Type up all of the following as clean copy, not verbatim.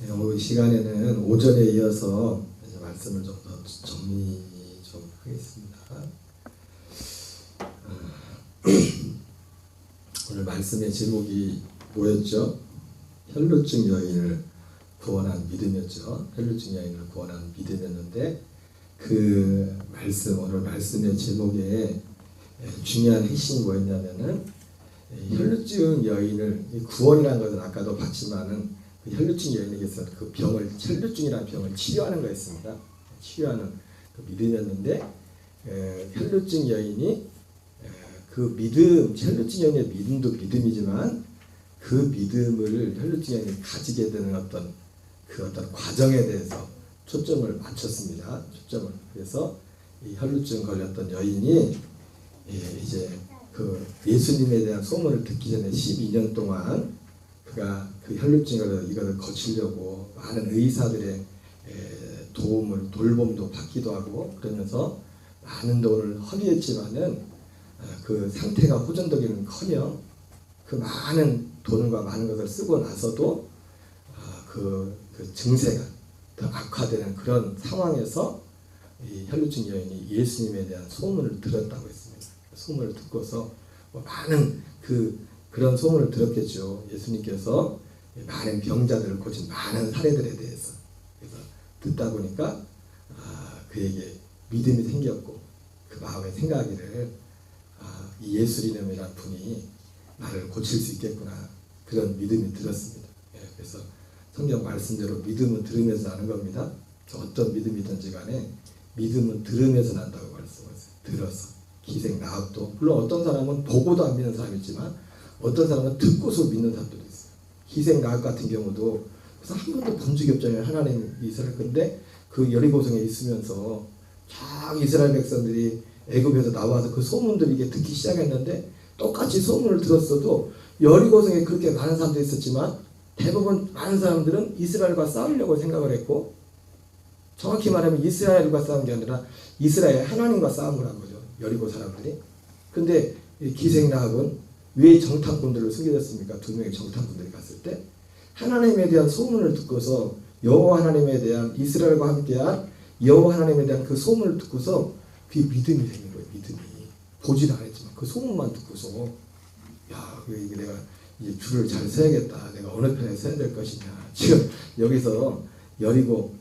오늘 시간에는 오전에 이어서 이제 말씀을 좀 더 정리 좀 하겠습니다. 오늘 말씀의 제목이 뭐였죠? 혈루증 여인을 구원한 믿음이었죠. 혈루증 여인을 구원한 믿음이었는데 그 말씀, 오늘 말씀의 제목에 중요한 핵심이 뭐였냐면은 혈루증 여인을 구원이라는 것은 아까도 봤지만은 그 혈루증 여인에게서 그 병을 혈루증이라는 병을 치료하는 거였습니다. 치료하는 그 믿음이었는데 혈루증 여인이 그 믿음, 혈루증 여인의 믿음도 믿음이지만 그 믿음을 혈루증 여인이 가지게 되는 어떤 과정에 대해서 초점을 맞췄습니다. 초점을. 그래서 이 혈루증 걸렸던 여인이 이제 그 예수님에 대한 소문을 듣기 전에 12년 동안 그가 그 혈루증을 이것을 고치려고 많은 의사들의 도움을 돌봄도 받기도 하고 그러면서 많은 돈을 허비했지만은 그 상태가 호전되기는커녕 그 많은 돈과 많은 것을 쓰고 나서도 그 증세가 더 악화되는 그런 상황에서 이 혈루증 여인이 예수님에 대한 소문을 들었다고 했습니다. 소문을 듣고서 많은 그런 소문을 들었겠죠. 예수님께서 많은 병자들을 고친 많은 사례들에 대해서. 그래서 듣다 보니까 그에게 믿음이 생겼고 그 마음에 생각하기를 이 예수님이라는 분이 나를 고칠 수 있겠구나. 그런 믿음이 들었습니다. 그래서 성경 말씀대로 믿음은 들으면서 나는 겁니다. 어떤 믿음이든지 간에 믿음은 들으면서 난다고 말씀하세요. 들어서. 기생나학도 물론 어떤 사람은 보고도 안 믿는 사람이 있지만 어떤 사람은 듣고서 믿는 사람들이 있어요. 기생나학 같은 경우도 그래서 한 번도 본 적이 없잖아요. 하나님이 이스라엘 건데 그 여리고성에 있으면서 쫙 이스라엘 백성들이 애굽에서 나와서 그 소문들을 이게 듣기 시작했는데 똑같이 소문을 들었어도 여리고성에 그렇게 많은 사람들이 있었지만 대부분 많은 사람들은 이스라엘과 싸우려고 생각을 했고 정확히 말하면 이스라엘과 싸운 게 아니라 이스라엘 하나님과 싸움을 한 거죠. 여리고 사람들이. 근데 기생나학은 왜 정탐꾼들을 숨겨졌습니까? 두 명의 정탐꾼들이 갔을 때 하나님에 대한 소문을 듣고서 여호와 하나님에 대한 이스라엘과 함께한 여호와 하나님에 대한 그 소문을 듣고서 그 믿음이 생긴 거예요. 믿음이. 보지도 않았지만 그 소문만 듣고서 야, 이게 내가 이제 줄을 잘 서야겠다. 내가 어느 편에 서야 될 것이냐. 지금 여기서 여리고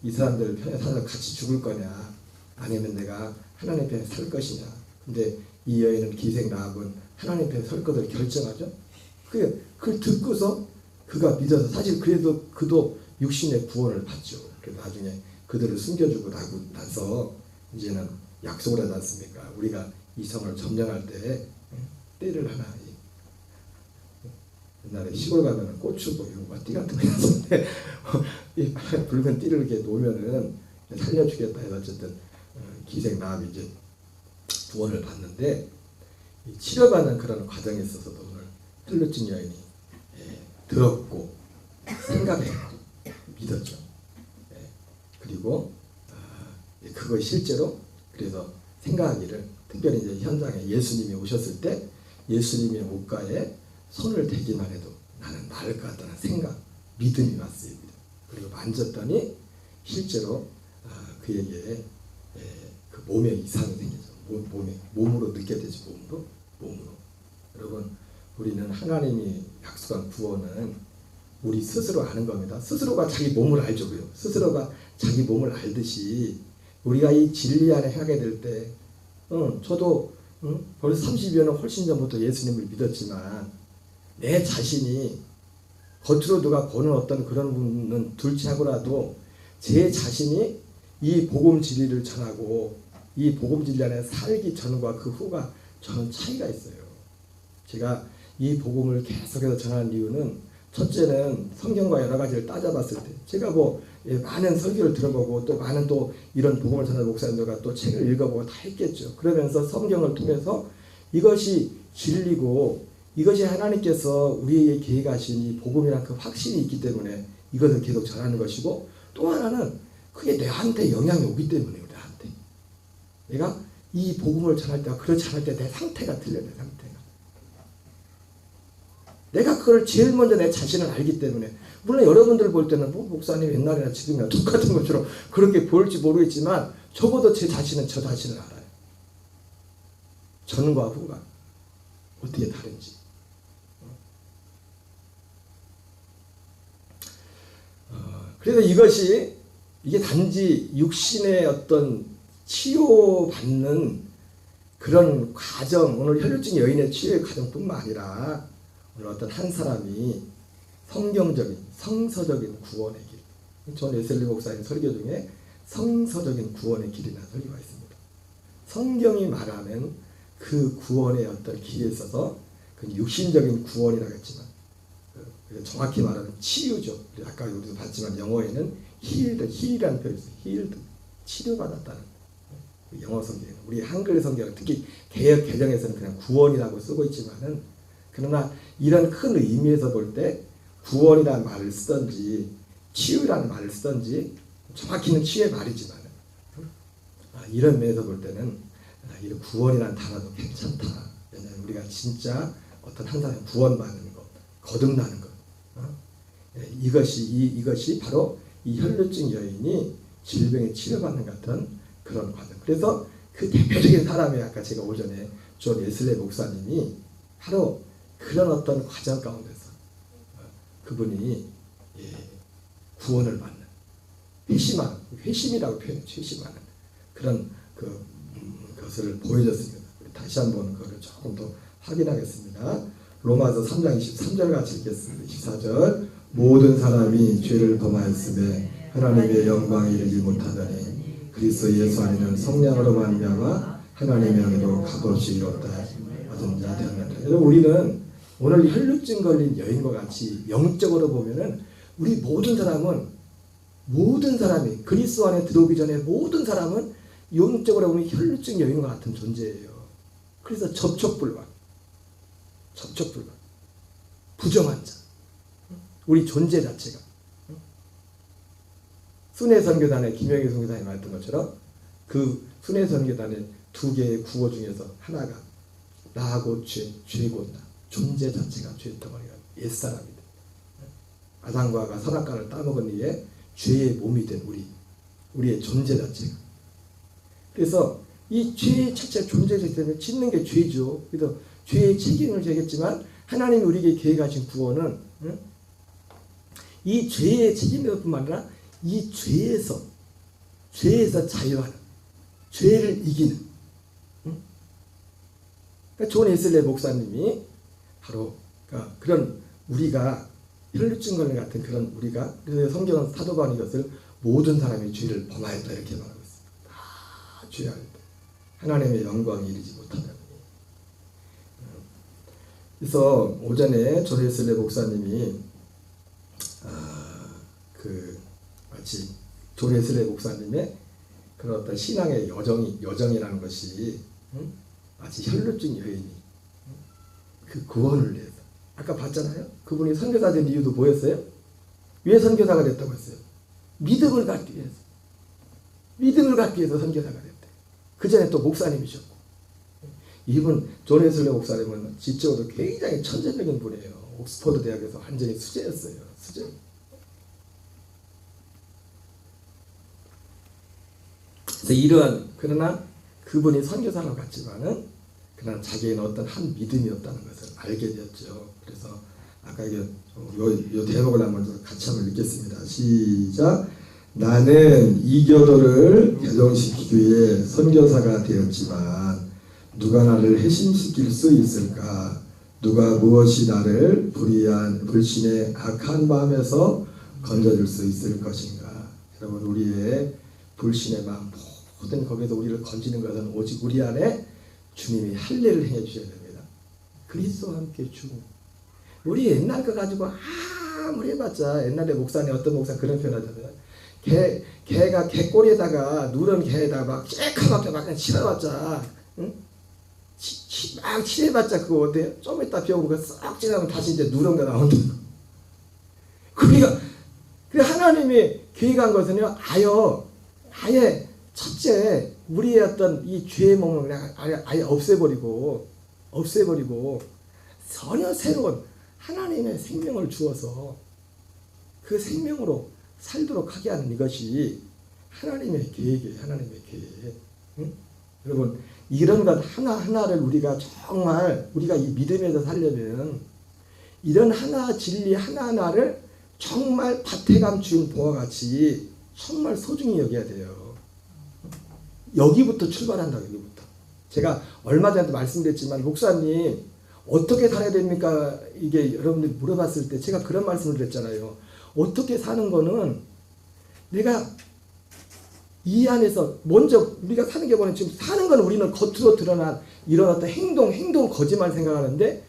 이 사람들 편에 살아서 같이 죽을 거냐 아니면 내가 하나님 편에 설 것이냐. 근데 이 여인은 기생나학은 하나님 편에 설 것을 결정하죠. 그걸 듣고서 그가 믿어서 사실 그래도 그도 육신의 구원을 받죠. 그래서 나중에 그들을 숨겨주고 나서 이제는 약속을 하지 않습니까? 우리가 이 성을 점령할 때 띠를 하나 옛날에 시골 가면은 고추고 이런 띠 같은 거 있었는데 이 붉은 띠를 이렇게 놓으면은 살려주겠다 해서 어쨌든 기생나학이 이제 구원을 받는데 치료받는 그런 과정에 있어서도 오늘 혈루증 여인이 들었고 생각했고 믿었죠. 그리고 그것이 실제로 그래서 생각하기를 특별히 이제 현장에 예수님이 오셨을 때 예수님의 옷가에 손을 대기만 해도 나는 나을 것 같다는 생각, 믿음이 왔어요. 그리고 만졌더니 실제로 그에게 그 몸에 이상이 생기죠. 몸으로 느껴지죠. 몸으로. 여러분, 우리는 하나님이 약속한 구원은 우리 스스로 아는 겁니다. 스스로가 자기 몸을 알죠. 그요. 스스로가 자기 몸을 알듯이 우리가 이 진리 안에 하게 될 때, 저도 벌써 30여 년 훨씬 전부터 예수님을 믿었지만 내 자신이 겉으로 누가 보는 어떤 그런 분은 둘째하고라도 제 자신이 이 복음 진리를 전하고 이 복음 진리 안에 살기 전과 그 후가 저는 차이가 있어요. 제가 이 복음을 계속해서 전하는 이유는 첫째는 성경과 여러 가지를 따져봤을 때 제가 많은 설교를 들어보고 또 많은 또 이런 복음을 전하는 목사님들과 또 책을 읽어보고 다 했겠죠. 그러면서 성경을 통해서 이것이 진리고 이것이 하나님께서 우리에게 계획하신 이 복음이란 그 확신이 있기 때문에 이것을 계속 전하는 것이고 또 하나는 그게 내한테 영향이 오기 때문에요. 내한테. 내가 이 복음을 전할 때와 그렇지 않을 때 내 상태가 틀려요. 내 상태가. 내가 그걸 제일 먼저 내 자신을 알기 때문에 물론 여러분들 볼 때는 뭐 목사님 옛날이나 지금이나 똑같은 것처럼 그렇게 보일지 모르겠지만 적어도 제 자신은 저 자신을 알아요. 전과 후가 어떻게 다른지. 그래서 이게 단지 육신의 어떤 치료받는 그런 과정, 오늘 혈루증 여인의 치유의 과정뿐만 아니라 오늘 어떤 한 사람이 성경적인, 성서적인 구원의 길. 존 웨슬리 목사님 설교 중에 성서적인 구원의 길이라는 설교가 있습니다. 성경이 말하는 그 구원의 어떤 길에 있어서 그 육신적인 구원이라고 했지만 정확히 말하면 치유죠. 아까 우리도 봤지만 영어에는 힐이라는 표현이 있어요. 힐드, 치료받았다는 영어 성경에는. 우리 한글 성경은 특히 개역 개정에서는 그냥 구원이라고 쓰고 있지만은 그러나 이런 큰 의미에서 볼 때 구원이라는 말을 쓰든지 치유라는 말을 쓰든지 정확히는 치유의 말이지만 이런 면에서 볼 때는 이 구원이라는 단어도 괜찮다. 왜냐하면 우리가 진짜 어떤 한 사람이 구원받는 것, 거듭나는 것, 이것이 바로 이 혈루증 여인이 질병에 치료받는 같은 그런 과정. 그래서 그 대표적인 사람이 아까 제가 오전에 존 웨슬리 목사님이 바로 그런 어떤 과정 가운데서 그분이 구원을 받는 회심이라고 표현했죠. 회심하는 그런 것을 보여줬습니다. 다시 한번 그걸 조금 더 확인하겠습니다. 로마서 3장 23절 같이 읽겠습니다. 24절 모든 사람이 죄를 범하였으며 하나님의 영광에 이르지 못하더니 그리스도 예수 안에는 성령으로 말미암아 하나님의 은혜로 값없이 이뤘다 얻은 자 되었느니라. 여러분 우리는 오늘 혈루증 걸린 여인과 같이 영적으로 보면은 우리 모든 사람이 그리스도 안에 들어오기 전에 모든 사람은 영적으로 보면 혈루증 여인과 같은 존재예요. 그래서 접촉불가, 부정한 자, 우리 존재 자체가. 순회선교단의 김영희 선교사님이 말했던 것처럼 그 순회선교단의 두 개의 구호 중에서 하나가 나하고 죄고 나, 존재 자체가 죄의 덩어리가 옛사람이다. 아담과 하와가 선악과를 따먹은 이에 죄의 몸이 된 우리의 존재 자체가. 그래서 이 죄 자체 존재 자체는 짓는 게 죄죠. 그래서 죄의 책임을 지겠지만 하나님이 우리에게 계획하신 구원은 이 죄의 책임뿐만 아니라 이 죄에서 자유하는, 죄를 이기는. 그러니까 존 웨슬리 목사님이 바로 그런 우리가 혈루증 걸린 같은 그런 우리가, 그래서 성경은 사도 바울이 이것을 모든 사람이 죄를 범하였다 이렇게 말하고 있습니다. 다 죄할 때 하나님의 영광에 이르지 못하는. 그래서 오전에 존 웨슬리 목사님이 마치 존 웨슬리 목사님의 그런 어떤 신앙의 여정이라는 것이 마치 혈루증 여인이 그 구원을 위해서, 아까 봤잖아요. 그분이 선교사 된 이유도 뭐였어요? 왜 선교사가 됐다고 했어요? 믿음을 갖기 위해서 선교사가 됐대. 그 전에 또 목사님이셨고. 이분 존 웨슬리 목사님은 지적으로 굉장히 천재적인 분이에요. 옥스퍼드 대학에서 완전히 수재였어요. 수재. 그래서 이러한, 그러나 그분이 선교사로 갔지만은 그러나 자기에는 어떤 한 믿음이 없다는 것을 알게 되었죠. 그래서 아까 이게 요 대목을 한번 같이 한번 읽겠습니다. 시작. 나는 이교도를 개종시키기 위해 선교사가 되었지만 누가 나를 회심시킬 수 있을까? 누가 무엇이 나를 불신의 악한 마음에서 건져줄 수 있을 것인가? 여러분 우리의 불신의 마음 모든 거기서 우리를 건지는 것은 오직 우리 안에 주님이 할 일을 행해 주셔야 됩니다. 그리스도와 함께 죽음. 우리 옛날 거 가지고 아무리 해봤자, 옛날에 목사님 어떤 목사 그런 표현하잖아요. 개가 개꼬리에다가 누런 개에다가 막 쬐까맣게 막 칠해봤자, 응? 막 칠해봤자 그거 어때요? 좀 이따 비워보고 싹 지나면 다시 이제 누런 거 나온다. 그러니까 하나님이 계획한 것은요, 아예 첫째 우리의 어떤 이 죄의 몸을 그냥 아예 없애버리고 전혀 새로운 하나님의 생명을 주어서 그 생명으로 살도록 하게 하는 이것이 하나님의 계획이에요. 하나님의 계획. 응? 여러분 이런 것 하나하나를 우리가 정말 우리가 이 믿음에서 살려면 이런 하나 진리 하나하나를 정말 밭에감 주인 보와 같이 정말 소중히 여겨야 돼요. 여기부터 출발한다. 여기부터. 제가 얼마 전에도 말씀드렸지만 목사님 어떻게 살아야 됩니까? 이게 여러분들이 물어봤을 때 제가 그런 말씀을 드렸잖아요. 어떻게 사는 거는 내가 이 안에서 먼저 우리가 사는 게 뭐냐면 지금 사는 건 우리는 겉으로 드러난 이런 어떤 행동 거짓말 생각하는데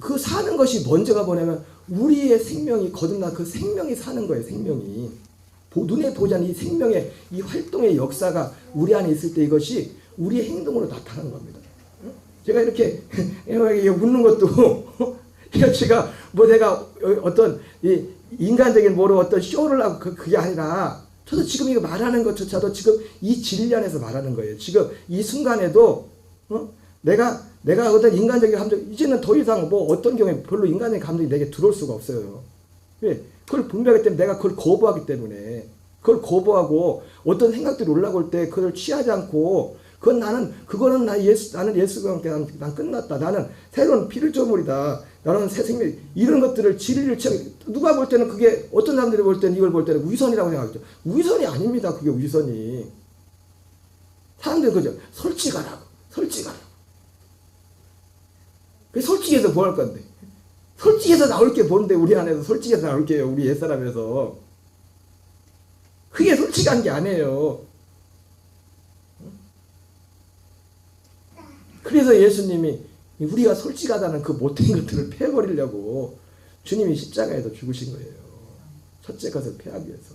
그 사는 것이 먼저가 뭐냐면 우리의 생명이 거듭나 그 생명이 사는 거예요. 생명이 눈에 보지 않는 이 생명의 이 활동의 역사가 우리 안에 있을 때 이것이 우리의 행동으로 나타나는 겁니다. 제가 이렇게 웃는 것도 제가 뭐 내가 어떤 인간적인 뭐로 어떤 쇼를 하고 그게 아니라 저도 지금 이거 말하는 것조차도 지금 이 진리 안에서 말하는 거예요. 지금 이 순간에도 내가 어떤 인간적인 감정 이제는 더 이상 뭐 어떤 경우에 별로 인간적인 감정이 내게 들어올 수가 없어요. 왜? 그걸 분별하기 때문에 내가 그걸 거부하기 때문에 그걸 거부하고 어떤 생각들이 올라올 때 그걸 취하지 않고 그거는 나는 예수가 함께 난 끝났다. 나는 새로운 피를 조물이다. 나는 새 생명 이런 것들을 진리를 누가 볼 때는 그게 어떤 사람들이 볼 때는 이걸 볼 때는 위선이라고 생각하죠. 위선이 아닙니다. 그게 위선이. 사람들은 그죠. 솔직하라고. 그 솔직해서 뭐 할 건데? 솔직해서 나올 게 뭔데 우리 안에서 솔직해서 나올 게요. 우리 옛사람에서. 그게 솔직한 게 아니에요. 그래서 예수님이 우리가 솔직하다는 그 못된 것들을 패버리려고 주님이 십자가에서 죽으신 거예요. 첫째 것을 패하기 위해서.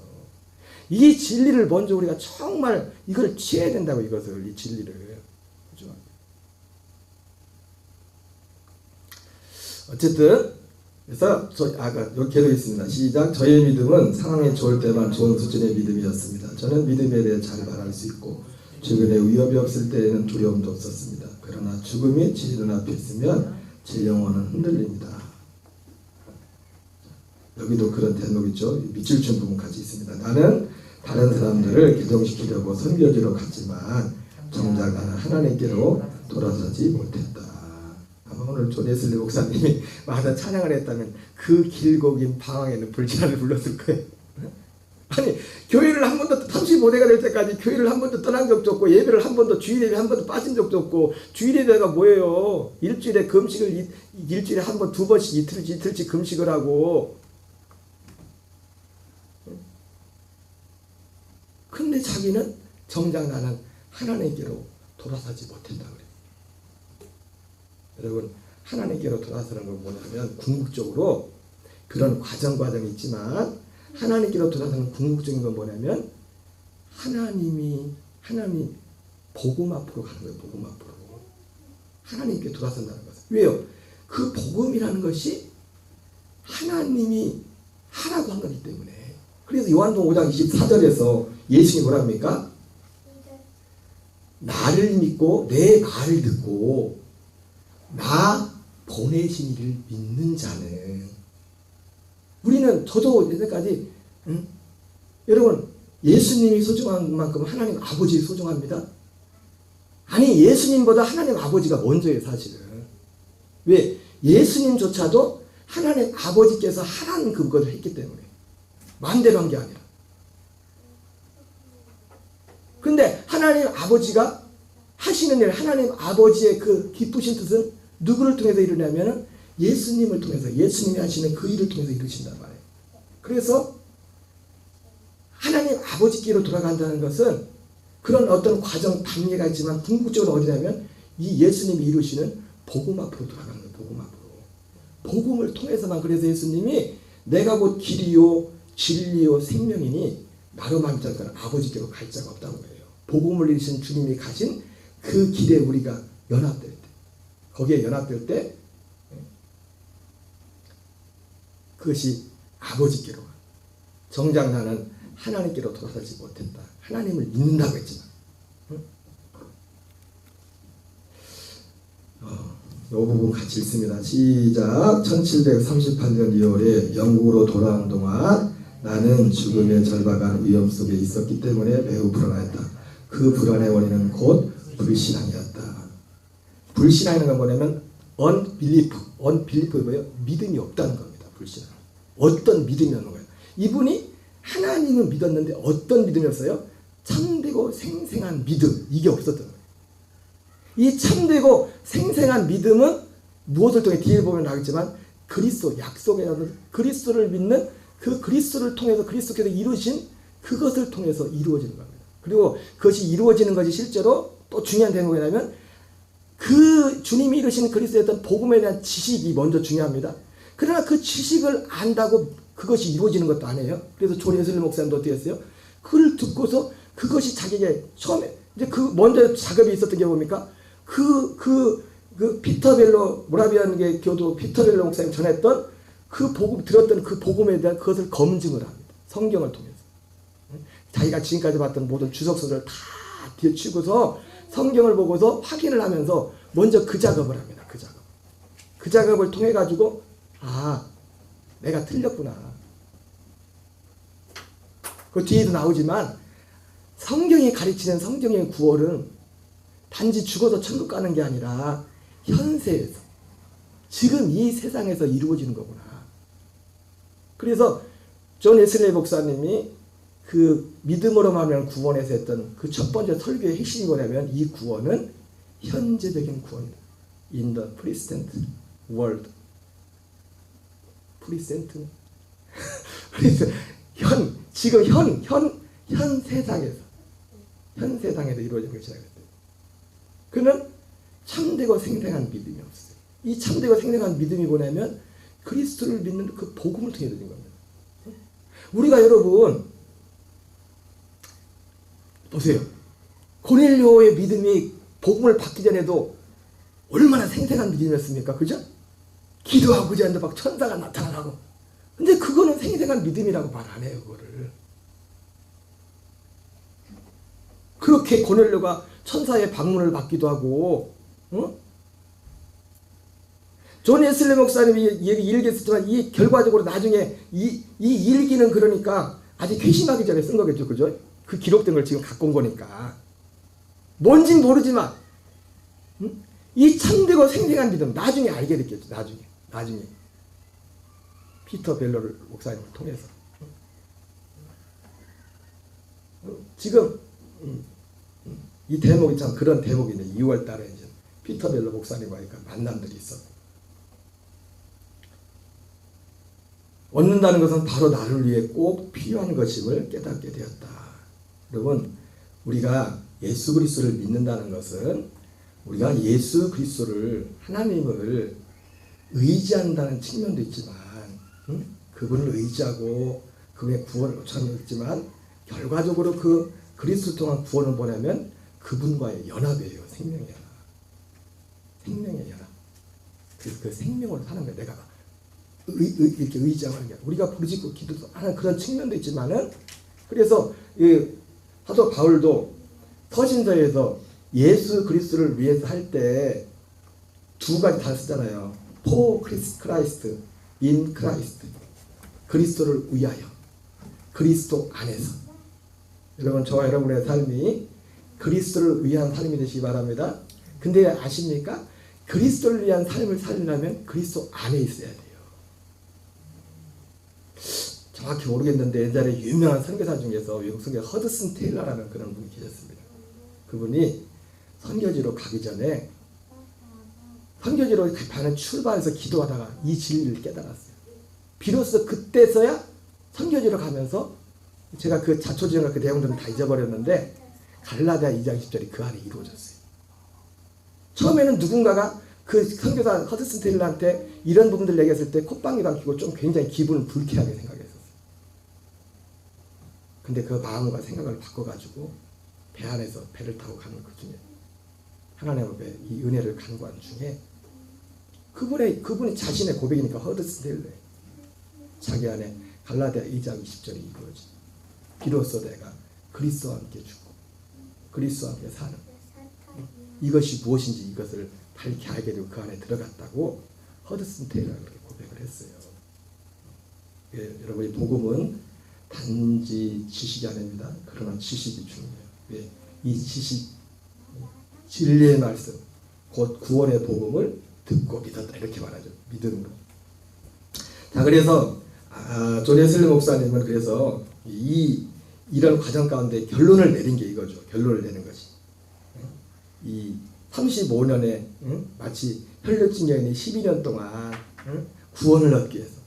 이 진리를 먼저 우리가 정말 이걸 취해야 된다고 이것을 이 진리를. 어쨌든 그래서 여기 계속 있습니다. 시작. 저의 믿음은 상황에 좋을 때만 좋은 수준의 믿음이었습니다. 저는 믿음에 대해 잘 말할 수 있고 주변에 위협이 없을 때에는 두려움도 없었습니다. 그러나 죽음이 제 눈앞에 있으면 제 영혼은 흔들립니다. 여기도 그런 대목이죠. 밑줄 친 부분까지 있습니다. 나는 다른 사람들을 개종시키려고 선교지로 갔지만 정작 나는 하나님께로 돌아서지 못했다. 아마 오늘 존 웨슬리 목사님이 마다 찬양을 했다면 그 길고 긴 방황에는 불지라를 불렀을 거예요. 아니 교회를 한 번도 35대가 될 때까지 교회를 한 번도 떠난 적도 없고 예배를 한 번도 주일 예배 한 번도 빠진 적도 없고 주일 예배가 뭐예요? 일주일에 금식을 일주일에 한 번 두 번씩 이틀씩 금식을 하고 근데 자기는 정작 나는 하나님께로 돌아서지 못했다 그래요. 여러분 하나님께로 돌아서는 건 뭐냐면 궁극적으로 그런 과정이 있지만 하나님께로 돌아서는 궁극적인 건 뭐냐면 하나님 복음 앞으로 가는 거예요. 복음 앞으로 하나님께 돌아선다는 것은 왜요? 그 복음이라는 것이 하나님이 하라고 한 거기 때문에. 그래서 요한복음 5장 24절에서 예수님이 뭐라 합니까? 나를 믿고 내 말을 듣고 나 보내신 이를 믿는 자는 우리는 저도 이제까지 여러분 예수님이 소중한 만큼 하나님 아버지 소중합니다. 아니 예수님보다 하나님 아버지가 먼저예요 사실은. 왜? 예수님조차도 하나님 아버지께서 하라는 그것을 했기 때문에 마음대로 한 게 아니라. 근데 하나님 아버지가 하시는 일 하나님 아버지의 그 기쁘신 뜻은 누구를 통해서 이루냐면 예수님을 통해서 예수님이 하시는 그 일을 통해서 이루신단 말이에요. 그래서 하나님 아버지께로 돌아간다는 것은 그런 어떤 과정 단계가 있지만 궁극적으로 어디냐면 이 예수님이 이루시는 복음 앞으로 돌아가는 거예요. 복음 앞으로. 복음을 통해서만. 그래서 예수님이 내가 곧 길이요 진리요 생명이니 나로 말미암지 않고는 아버지께로 갈 자가 없다는 거예요. 복음을 이루신 주님이 가신 그 길에 우리가 연합될 때 거기에 연합될 때 그것이 아버지께로 정작 나는 하나님께로 돌아서지 못했다. 하나님을 믿는다고 했지만 이 부분 같이 읽습니다. 시작. 1738년 2월에 영국으로 돌아오는 동안 나는 죽음의 절박한 위험 속에 있었기 때문에 매우 불안하였다. 그 불안의 원인은 곧 불신앙이었다. 불신앙이라는 건 뭐냐면 unbelief가 뭐예요? 믿음이 없다는 겁니다. 불신앙. 어떤 믿음이라는 거예요. 이분이 하나님을 믿었는데 어떤 믿음이었어요? 참되고 생생한 믿음. 이게 없었던 거예요. 이 참되고 생생한 믿음은 무엇을 통해 뒤에 보면 나겠지만 그리스도 약속에 나오는 그리스도를 믿는 그 그리스도를 통해서 그리스도께서 이루신 그것을 통해서 이루어지는 겁니다. 그리고 그것이 이루어지는 것이 실제로 또 중요한 대목이 뭐냐면 그 주님이 이루신 그리스도의 어떤 복음에 대한 지식이 먼저 중요합니다. 그러나 그 지식을 안다고 그것이 이루어지는 것도 아니에요. 그래서 존 웨슬리 목사님도 어떻게 했어요? 그걸 듣고서 그것이 자기에게 처음에 이제 그 먼저 작업이 있었던 게 뭡니까? 그 피터벨로 모라비안 교도 피터벨로 목사님 전했던 그 복음 들었던 그 복음에 대한 그것을 검증을 합니다. 성경을 통해서 자기가 지금까지 봤던 모든 주석서를 다 뒤치고서 성경을 보고서 확인을 하면서 먼저 그 작업을 합니다. 그 작업을 통해 가지고 내가 틀렸구나. 그 뒤에도 나오지만 성경이 가르치는 성경의 구원은 단지 죽어서 천국 가는 게 아니라 현세에서 지금 이 세상에서 이루어지는 거구나. 그래서 존 웨슬리 목사님이 그 믿음으로 말하는 구원에서 했던 그 첫 번째 설교의 핵심이 뭐냐면 이 구원은 현재적인 구원이다. In the present world. present. 지금 현 세상에서 이루어진 것이라 그랬어요. 그는 참되고 생생한 믿음이 없어요. 이 참되고 생생한 믿음이 뭐냐면 그리스도를 믿는 그 복음을 통해 되는 겁니다. 우리가 여러분 보세요. 고넬료의 믿음이 복음을 받기 전에도 얼마나 생생한 믿음이었습니까? 그죠? 기도하고 있는데 막 천사가 나타나고. 근데 그거는 생생한 믿음이라고 말 안 해요. 그거를. 그렇게 고넬료가 천사의 방문을 받기도 하고, 존 웨슬리 목사님이 일기를 썼지만 이 결과적으로 나중에 이 일기는 그러니까 아직 회심하기 전에 쓴 거겠죠. 그죠? 그 기록된 걸 지금 갖고 온 거니까. 뭔진 모르지만 이 참되고 생생한 믿음 나중에 알게 됐겠죠. 나중에 피터 벨로를 목사님을 통해서. 지금 이 대목이 참 그런 대목이네. 2월 달에 이제 피터 벨로 목사님과 만남들이 있었고. 얻는다는 것은 바로 나를 위해 꼭 필요한 것임을 깨닫게 되었다. 여러분, 우리가 예수 그리스도를 믿는다는 것은 우리가 예수 그리스도를 하나님을 의지한다는 측면도 있지만 그분을 의지하고 그분의 구원을 요청하는 것도 있지만 결과적으로 그 그리스도 통한 구원을 뭐냐면 그분과의 연합이에요. 생명의 연합. 생명의 연합. 그래서 그 생명으로 사는 거예요. 내가 이렇게 의지하는 게 우리가 부르짖고 기도하는 그런 측면도 있지만은 그래서 사도 바울도 서신서에서 예수 그리스도를 위해서 할 때 두 가지 다 쓰잖아요. For Christ, in Christ. 그리스도를 위하여. 그리스도 안에서. 여러분, 저와 여러분의 삶이 그리스도를 위한 삶이 되시기 바랍니다. 근데 아십니까? 그리스도를 위한 삶을 살려면 그리스도 안에 있어야 돼요. 정확히 모르겠는데 옛날에 유명한 선교사 중에서 외국 선교 허드슨 테일러라는 그런 분이 계셨습니다. 그분이 선교지로 가기 전에 선교지로 가는 출발해서 기도하다가 이 진리를 깨달았어요. 비로소 그때서야 선교지로 가면서 제가 그 자초지종과 그 내용들은 다 잊어버렸는데 갈라디아 2장 10절이 그 안에 이루어졌어요. 처음에는 누군가가 그 선교사 허드슨 테일러한테 이런 부분들 얘기했을 때 콧방귀 박히고 좀 굉장히 기분을 불쾌하게 생각했었어요. 근데 그 마음과 생각을 바꿔가지고 배 안에서 배를 타고 가는 그 중에 하나님 앞에 이 은혜를 간구한 중에 그분이 자신의 고백이니까 허드슨 테일러 자기 안에 갈라디아 2장 20절이 이루어져. 비로소 내가 그리스도와 함께 죽고 그리스도와 함께 사는 이것이 무엇인지 이것을 밝히 알게 되고 그 안에 들어갔다고 허드슨 테일러가 그렇게 고백을 했어요. 여러분이 복음은 단지 지식이 아닙니다. 그러나 지식이 중요해요. 왜? 이 지식, 진리의 말씀, 곧 구원의 복음을 듣고 믿었다 이렇게 말하죠. 믿음으로. 자, 그래서 존 웨슬리 목사님은 그래서 이런 과정 가운데 결론을 내린 게 이거죠. 결론을 내는 것이. 이 35년에 마치 혈루증 여인이 12년 동안 구원을 얻기 위해서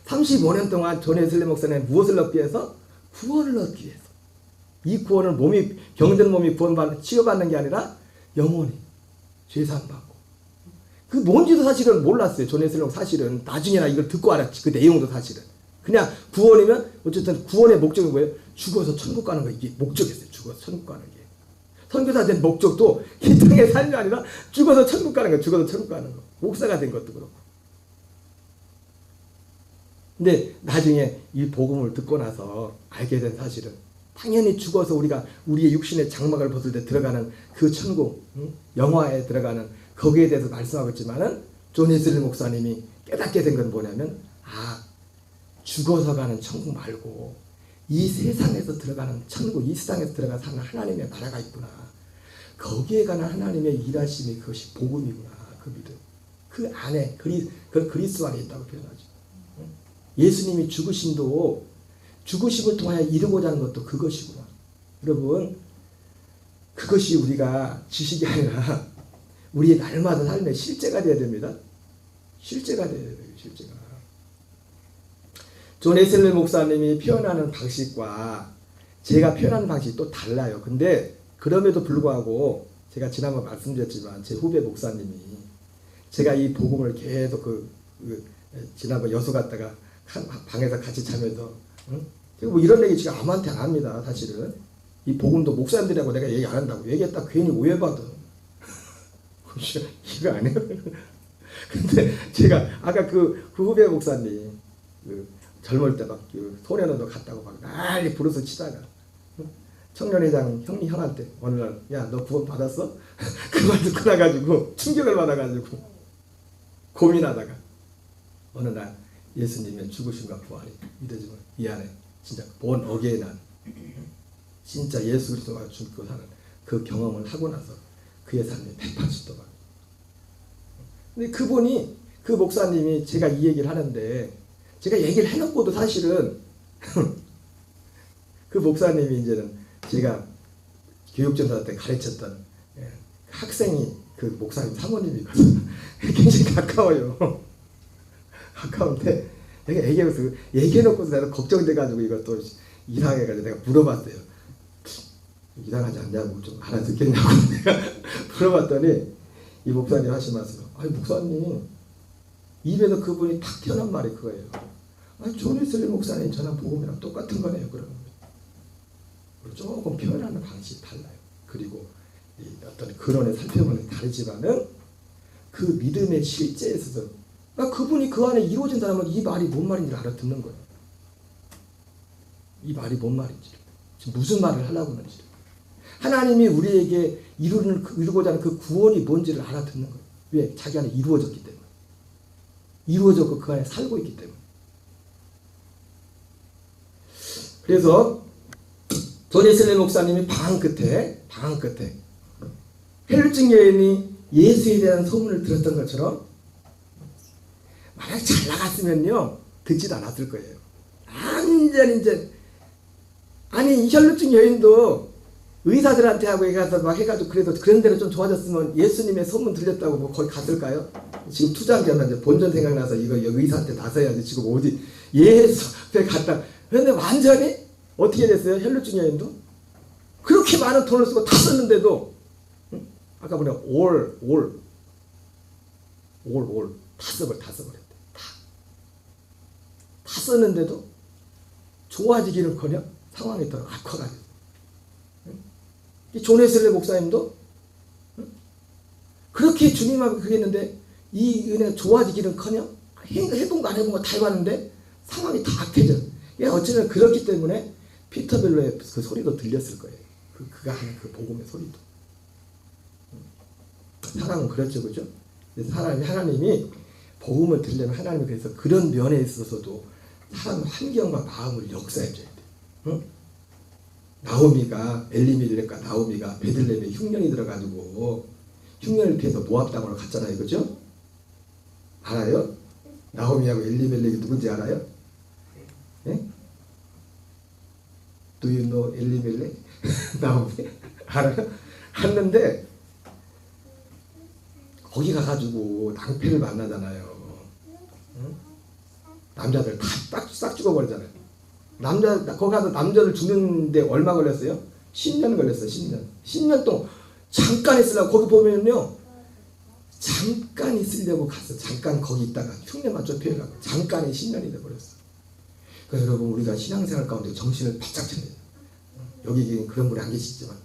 35년 동안 존 웨슬리 목사님은 무엇을 얻기 위해서? 구원을 얻기 위해서. 이 구원을 몸이 병든 몸이 치유받는 게 아니라 영원히 죄사함 받고. 그 뭔지도 사실은 몰랐어요. 존 웨슬리 사실은 나중에나 이걸 듣고 알았지. 그 내용도 사실은. 그냥 구원이면 어쨌든 구원의 목적이 뭐예요? 죽어서 천국 가는 거 이게 목적이었어요. 죽어서 천국 가는 게. 선교사 된 목적도 이 땅의 삶이 아니라 죽어서 천국 가는 거. 죽어서 천국 가는 거. 목사가 된 것도 그렇고. 근데 나중에 이 복음을 듣고 나서 알게 된 사실은 당연히 죽어서 우리가 우리의 육신의 장막을 벗을 때 들어가는 그 천국, 영화에 들어가는 거기에 대해서 말씀하고 있지만은 존 웨슬리 목사님이 깨닫게 된 건 뭐냐면 죽어서 가는 천국 말고 이 세상에서 들어가는 천국, 이 세상에서 들어가 사는 하나님의 나라가 있구나. 거기에 관한 하나님의 일하심이 그것이 복음이구나. 그 믿음. 그 안에 그 그리스도 안에 있다고 표현하죠. 예수님이 죽으심도 죽으심을 통하여 이루고자 하는 것도 그것이구나. 여러분, 그것이 우리가 지식이 아니라 우리의 날마다 삶의 실제가 되어야 됩니다. 실제가 되어야 돼요. 실제가. 존 웨슬리 목사님이 표현하는 방식과 제가 표현하는 방식이 또 달라요. 근데 그럼에도 불구하고 제가 지난번 말씀드렸지만 제 후배 목사님이 제가 이 복음을 계속 지난번 여수 갔다가 방에서 같이 자면서 뭐 이런 얘기 지금 아무한테 안 합니다. 사실은 이 복음도 목사님들하고 내가 얘기 안 한다고 얘기했다 괜히 오해받아. 이거 안 해요. 근데 제가 아까 그 후배 목사님 젊을 때 막 소년원도 갔다고 막 난리 부르서 치다가 청년회장 형한테 어느 날 야 너 구원 받았어? 그 말 듣고 나가지고 충격을 받아가지고 고민하다가 어느 날 예수님의 죽으심과 부활이 믿어지면 이 안에 진짜 본 어게인 난 진짜 예수 그리스도가 죽고 사는 그 경험을 하고 나서 그의 삶이 180도 바뀌어요. 근데 그분이 그 목사님이 제가 이 얘기를 하는데 제가 얘기를 해놓고도 사실은 그 목사님이 이제는 제가 교육전사 때 가르쳤던 학생이 그 목사님 사모님이거든요. 굉장히 가까워요. 가까운데 내가 얘기해놓고서 내가 걱정돼가지고 이것도 이상해가지고 내가 물어봤어요. 이상하지 않냐고 좀 알아듣겠냐고 내가 물어봤더니 이 목사님 하신 말씀, 아니 목사님 입에서 그분이 탁 튀어나온 말이 그거예요. 아니 존 웨슬리 목사님 전한 복음이랑 똑같은 거네요. 그러는 거예요. 조금 표현하는 방식이 달라요. 그리고 어떤 근원을 살펴보면 다르지만은 그 믿음의 실제에 있어서 그분이 그 안에 이루어진 사람은 이 말이 뭔 말인지 알아듣는 거예요. 이 말이 뭔 말인지, 지금 무슨 말을 하려고 하는지, 하나님이 우리에게 이루고자 하는 그 구원이 뭔지를 알아듣는 거예요. 왜? 자기 안에 이루어졌기 때문에. 이루어졌고 그 안에 살고 있기 때문에. 그래서 존 웨슬리 목사님이 방 끝에 혈루증 여인이 예수에 대한 소문을 들었던 것처럼 만약 잘 나갔으면요 듣지도 않았을 거예요. 완전 이제 아니 이 혈루증 여인도 의사들한테 하고 가서 막 해가지고 그래도 그런 대로 좀 좋아졌으면 예수님의 소문 들렸다고 뭐 거기 갔을까요? 지금 투자하면 이제 본전 생각나서 이거 의사한테 나서야지 지금 어디 예수에 갔다. 그런데 완전히 어떻게 됐어요? 혈루증 여인도 그렇게 많은 돈을 쓰고 다 썼는데도 아까 보니까 올 다 써버렸대. 다 썼는데도 좋아지기는커녕 상황이 더 악화가 됐어요. 이 존 웨슬리 목사님도 그렇게 주님하고 그게 했는데 이 은혜가 좋아지기는커녕 해본 거 안 해본 거 다 해봤는데 상황이 다 악해져. 어쩌면 그렇기 때문에 피터벨로의 그 소리도 들렸을 거예요. 그가 하는 그 복음의 소리도. 사람은 그렇죠, 그죠? 하나님이 복음을 들려면 하나님이 그래서 그런 면에 있어서도 사람 환경과 마음을 역사해줘야 돼. 응? 나오미가 엘리멜렉과 나오미가 베들레헴에 흉년이 들어가지고 흉년을 피해서 모압 땅으로 갔잖아요, 그죠? 알아요? 나오미하고 엘리멜렉이 누군지 알아요? 예? Do you know 엘리멜렉? 나오미 알아요? 갔는데 거기 가가지고 낭패를 만나잖아요. 응? 남자들 다 싹 죽어버리잖아요. 거기 가서 남자들 죽는데 얼마 걸렸어요? 10년 걸렸어요. 10년. 10년 동안 잠깐 있으려고 거기 보면요. 잠깐 있으려고 갔어. 잠깐 거기 있다가 흉내만 좁혀가고 잠깐이 10년이 돼버렸어. 그러니까 여러분 우리가 신앙생활 가운데 정신을 바짝 차려야 돼요. 여기 그런 분이 안 계시지만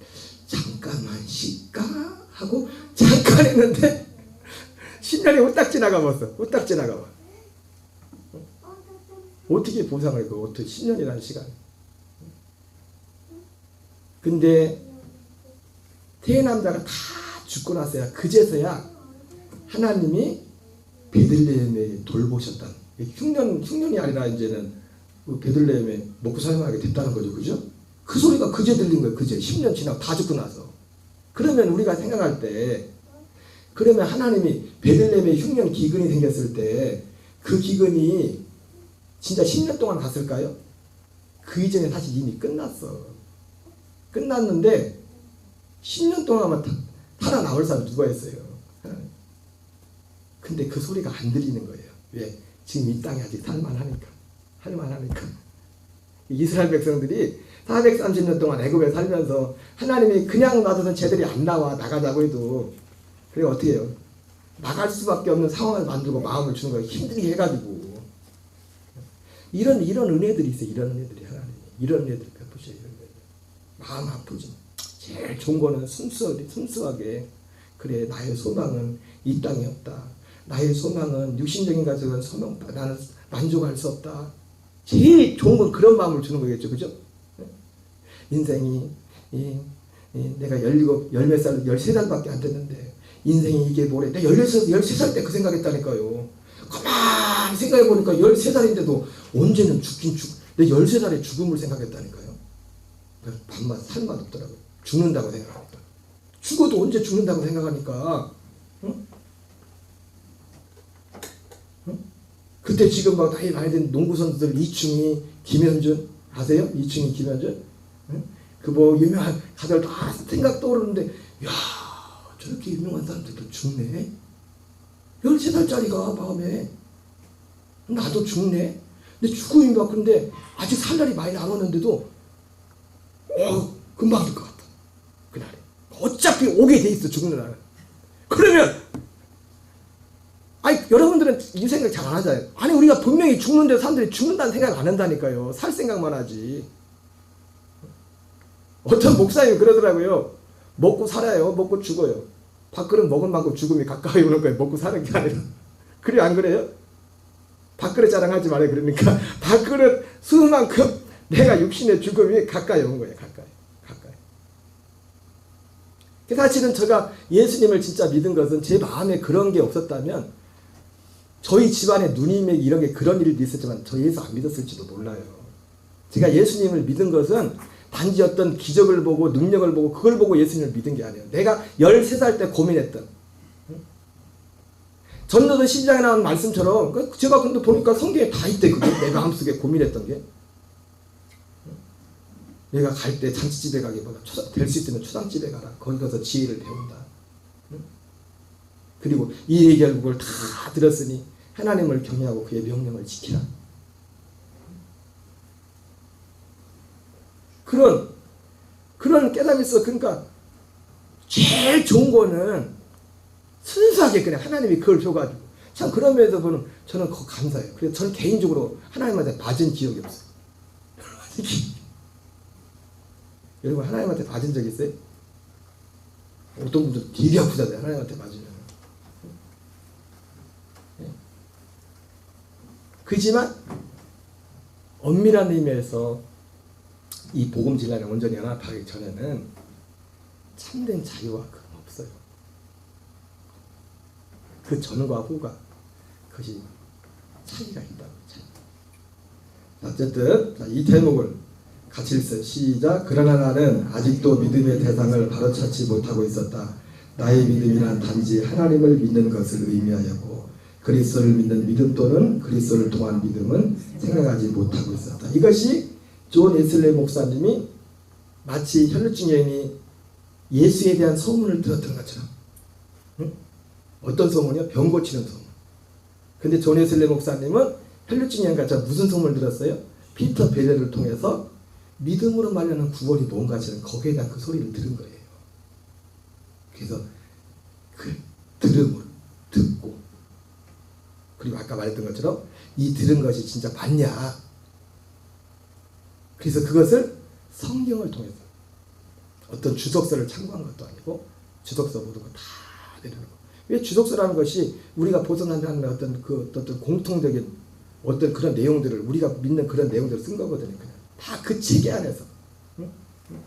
잠깐만 쉴까? 하고 잠깐 했는데 10년이 후딱 지나가버렸어. 후딱 지나가버. 어떻게 보상을 해도 어떻게 10년이라는 시간. 근데 태남자가 다 죽고 나서야 그제서야 하나님이 베들레헴에 돌보셨다. 흉년이 아니라 이제는 베들레헴에 먹고 살만하게 됐다는 거죠. 그죠? 그 소리가 그제 들린 거예요. 그제 10년 지나고 다 죽고 나서. 그러면 우리가 생각할 때 그러면 하나님이 베들레헴에 흉년 기근이 생겼을 때 그 기근이 진짜 10년 동안 갔을까요? 그 이전에 사실 이미 끝났어. 끝났는데 10년 동안만 살아남을 사람 누가 있어요? 근데 그 소리가 안 들리는 거예요. 왜? 지금 이 땅에 아직 살만하니까. 이스라엘 백성들이 430년 동안 애굽에 살면서 하나님이 그냥 놔둬서 쟤들이 안 나가자고 해도 그래 어떻게 해요? 나갈 수밖에 없는 상황을 만들고 마음을 주는 거예요. 힘들게 해가지고. 이런 은혜들이 있어요. 이런 은혜들이 하나님. 이런 은혜들을 베푸셔요. 이런 은혜들. 마음 아프지. 제일 좋은 거는 순수하게 그래 나의 소망은 이 땅에 없다. 나의 소망은 육신적인 가족은 소망 없다. 나는 만족할 수 없다. 제일 좋은 건 그런 마음을 주는 거겠죠. 그죠? 인생이 내가 13살밖에 안 됐는데 인생이 이게 뭐래. 내가 13살 때 그 생각했다니까요. 가만히 생각해보니까 13살인데도 언제는 내 13살에 죽음을 생각했다니까요. 밤낮 살맛 없더라고요. 죽는다고 생각하니까. 죽어도 언제 죽는다고 생각하니까. 응? 응? 그때 지금 막 나이 많이 된 농구 선수들 이충희, 김현준 아세요? 이충희, 김현준? 응? 그 뭐 유명한 가들 다 생각 떠오르는데 야 저렇게 유명한 사람들도 죽네. 13살짜리가 마음에 나도 죽네. 근데 죽음이 막 근데 아직 살 날이 많이 남았는데도 금방 될 것 같다. 그날에 어차피 오게 돼 있어 죽는 날은. 그러면 여러분들은 이 생각 잘 안 하잖아요. 아니 우리가 분명히 죽는데 사람들이 죽는다는 생각 안 한다니까요. 살 생각만 하지. 어떤 목사님이 그러더라고요. 먹고 살아요. 먹고 죽어요. 밥그릇 먹은 만큼 죽음이 가까이 오는 거예요. 먹고 사는 게 아니라. 그래요? 안 그래요? 밥그릇 자랑하지 말아요. 그러니까 밥그릇 수만큼 내가 육신의 죽음이 가까이 온 거예요. 가까이. 사실은 제가 예수님을 진짜 믿은 것은 제 마음에 그런 게 없었다면 저희 집안에 누님에게 이런 게 그런 일이 있었지만 저 예수 안 믿었을지도 몰라요. 제가 예수님을 믿은 것은 단지 어떤 기적을 보고 능력을 보고 그걸 보고 예수님을 믿은 게 아니에요. 내가 13살 때 고민했던 전도서 12장에 나온 말씀처럼 제가 근데 보니까 성경에 다 있대. 그게 내 마음속에 고민했던 게 내가 갈 때 잔치집에 가기보다 될 수 있으면 초상집에 가라. 거기 가서 지혜를 배운다. 그리고 이 결국을 다 들었으니 하나님을 경외하고 그의 명령을 지키라. 그런 깨달음이 있어. 그러니까 제일 좋은 거는 순수하게 그냥 하나님이 그걸 줘가지고 참 그런 면에서 보는 저는 그거 감사해요. 그래서 저는 개인적으로 하나님한테 맞은 기억이 없어요. 여러분 하나님한테 맞은 적 있어요? 어떤 분들 되게 아프잖아요. 하나님한테 맞으면. 그지만 엄밀한 의미에서 이 복음 진리를 온전히 연합하기 전에는 참된 자유와 그건 없어요. 그 전과 후가 그것이 차이가 있다고. 어쨌든 이 대목을 같이 읽어요. 시작. 그러나 나는 아직도 믿음의 대상을 바로 찾지 못하고 있었다. 나의 믿음이란 단지 하나님을 믿는 것을 의미하였고 그리스도를 믿는 믿음 또는 그리스도를 통한 믿음은 생각하지 못하고 있었다. 이것이 존 웨슬리 목사님이 마치 혈루증 여인이 예수에 대한 소문을 들었던 것처럼, 응? 어떤 소문이요? 병 고치는 소문. 근데 존 웨슬리 목사님은 혈루증 여인과 무슨 소문을 들었어요? 피터 벨레를 통해서 믿음으로 말하는 구원이 뭔가 하시는 거기에 대한 그 소리를 들은 거예요. 그래서 그 들음으로 듣고, 그리고 아까 말했던 것처럼 이 들은 것이 진짜 맞냐, 그래서 그것을 성경을 통해서 어떤 주석서를 참고한 것도 아니고 주석서 모든 거 다 내리는 거. 왜 주석서라는 것이 우리가 벗어난다는 어떤 공통적인 어떤 그런 내용들을, 우리가 믿는 그런 내용들을 쓴 거거든요. 그냥 다 그 체계 안에서, 응?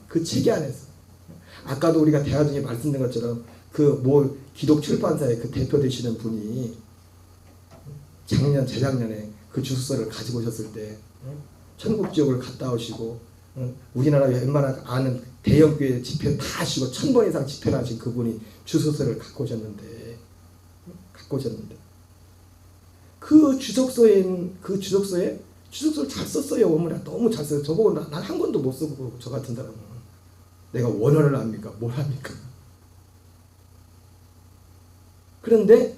그 체계 안에서. 아까도 우리가 대화 중에 말씀드린 것처럼 그 기독 출판사의 그 대표 되시는 분이 재작년에 그 주석서를 가지고 오셨을 때, 천국 지옥을 갔다 오시고, 우리나라에 웬만한 아는 대형 교회 집회 다 하시고 1000번 이상 집회를 하신 그분이 주석서를 갖고 오셨는데 그 주석서에 주석서를 잘 썼어요. 어머나 너무 잘 써요. 저보고 난 한 권도 못 쓰고, 저 같은 사람은 내가 원어를 합니까? 뭘 합니까? 그런데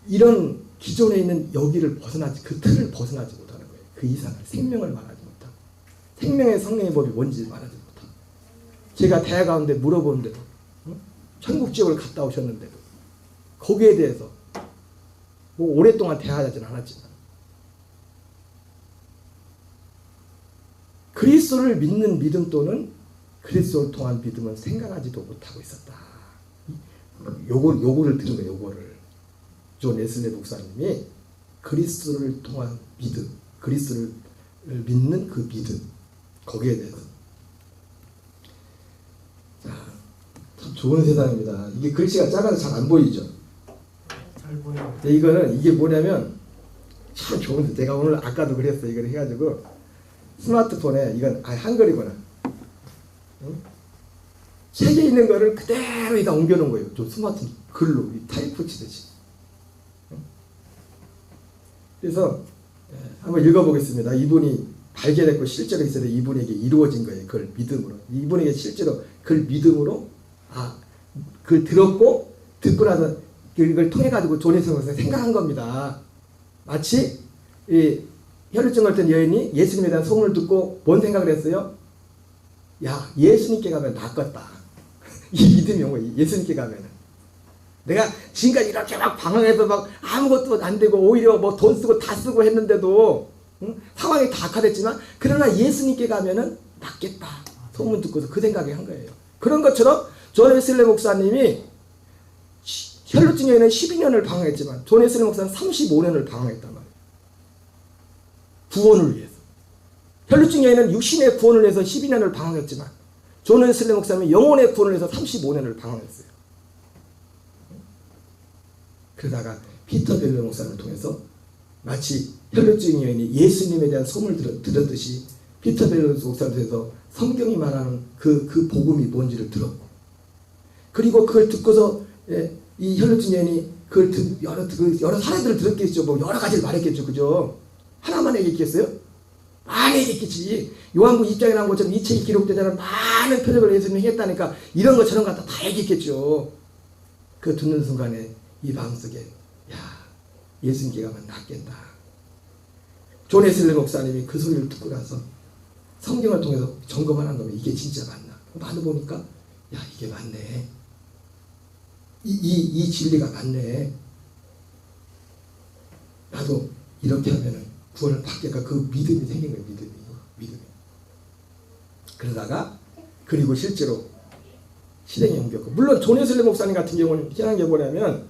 이런 기존에 있는 여기를 그 틀을 벗어나지 못하는 거예요. 그 이상을, 생명을 말하지 못하고, 생명의 성령의 법이 뭔지 말하지 못하고, 제가 대화 가운데 물어보는데도, 천국 지옥을 갔다 오셨는데도 거기에 대해서 오랫동안 대화하진 않았지만 그리스도를 믿는 믿음 또는 그리스도를 통한 믿음은 생각하지도 못하고 있었다. 요거를 들은 거예요. 요거를 존 웨슬리 목사님이 그리스도를 통한 믿음, 그리스도를 믿는 그 믿음, 거기에 대해서. 자, 참 좋은 세상입니다. 이게 글씨가 작아서 잘 안 보이죠? 잘 보여요. 이게 뭐냐면 참 좋은데, 제가 오늘 아까도 그랬어요. 이걸 해가지고 스마트폰에, 이건 한글이구나. 응? 책에 있는 거를 그대로 여기다 옮겨놓은 거예요. 좀 스마트폰 글로 타이프 치듯이. 응? 그래서 한번 읽어보겠습니다. 이분이 발견했고 실제로 있어야 돼. 이분에게 이루어진 거예요. 그걸 믿음으로. 이분에게 실제로 그걸 믿음으로, 그걸 듣고 나서 이걸 통해 가지고 존 웨슬리 목사님이 생각한 겁니다. 마치 이 혈루증 앓던 여인이 예수님에 대한 소문을 듣고 뭔 생각을 했어요? 야, 예수님께 가면 낫겠다. 이 믿음이 온 거예요. 예수님께 가면은. 내가 지금까지 이렇게 막 방황해서 막 아무것도 안 되고 오히려 돈 쓰고 다 쓰고 했는데도, 응? 상황이 다 악화됐지만 그러나 예수님께 가면은 낫겠다. 소문 듣고서 그 생각이 한 거예요. 그런 것처럼 존 웨슬리 목사님이 혈루증 여인은 12년을 방황했지만 존 웨슬리 목사는 35년을 방황했단 말이에요. 구원을 위해서. 혈루증 여인은 육신의 구원을 위해서 12년을 방황했지만 존 웨슬리 목사님은 영혼의 구원을 위해서 35년을 방황했어요. 그러다가 피터 벨레 목사님을 통해서 마치 혈루증 여인이 예수님에 대한 소문을 들었듯이 피터 벨레 목사를 통해서 성경이 말하는 그 복음이 뭔지를 들었고, 그리고 그걸 듣고서 이 혈루증 여인이 여러 사례들을 들었겠죠. 여러 가지를 말했겠죠. 그죠? 하나만 얘기했겠어요? 많이 얘기했겠지. 요한복음 2장에 나온 것처럼 이 책이 기록되자는 많은 표적을 예수님이 했다니까 이런 것 저런 것 다 얘기했겠죠. 그 듣는 순간에 이 마음속에, 야, 예수님께 가면 낫겠다. 존 웨슬리 목사님이 그 소리를 듣고 나서 성경을 통해서 점검하는 놈이 이게 진짜 맞나? 나도 보니까, 야, 이게 맞네. 이 진리가 맞네. 나도 이렇게 하면은 구원을 받겠다. 그 믿음이 생긴 거예요. 믿음이. 그러다가 그리고 실제로 실행에 옮겼고, 물론 존 웨슬리 목사님 같은 경우는 희한한 게 뭐냐면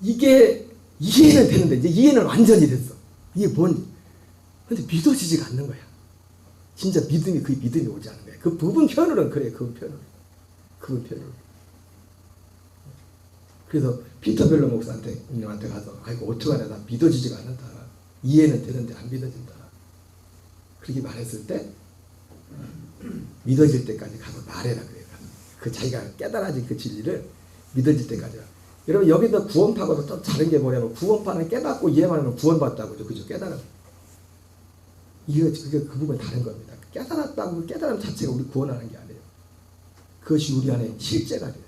이게 이해는 되는데 이제 이해는 완전히 됐어. 이게 뭔지. 근데 믿어지지가 않는 거야. 진짜 믿음이 오지 않는 거야. 그 부분 표현으로는 그래. 그 부분 표현으로. 그래서 피터 벨러 목사한테 가서, 아이고 어떡하냐, 나 믿어지지가 않는다. 이해는 되는데 안 믿어진다. 그렇게 말했을 때 믿어질 때까지 가서 말해라 그래요. 그 자기가 깨달아진 그 진리를 믿어질 때까지. 여러분 여기서 구원파하고 또 다른 게 뭐냐면 구원파는 깨닫고 이해만 하면 구원받다고 그죠? 깨달음. 그게 그 부분이 다른 겁니다. 깨달았다고 깨달음 자체가 우리 구원하는 게 아니에요. 그것이 우리 안에 실제가 돼야 돼요.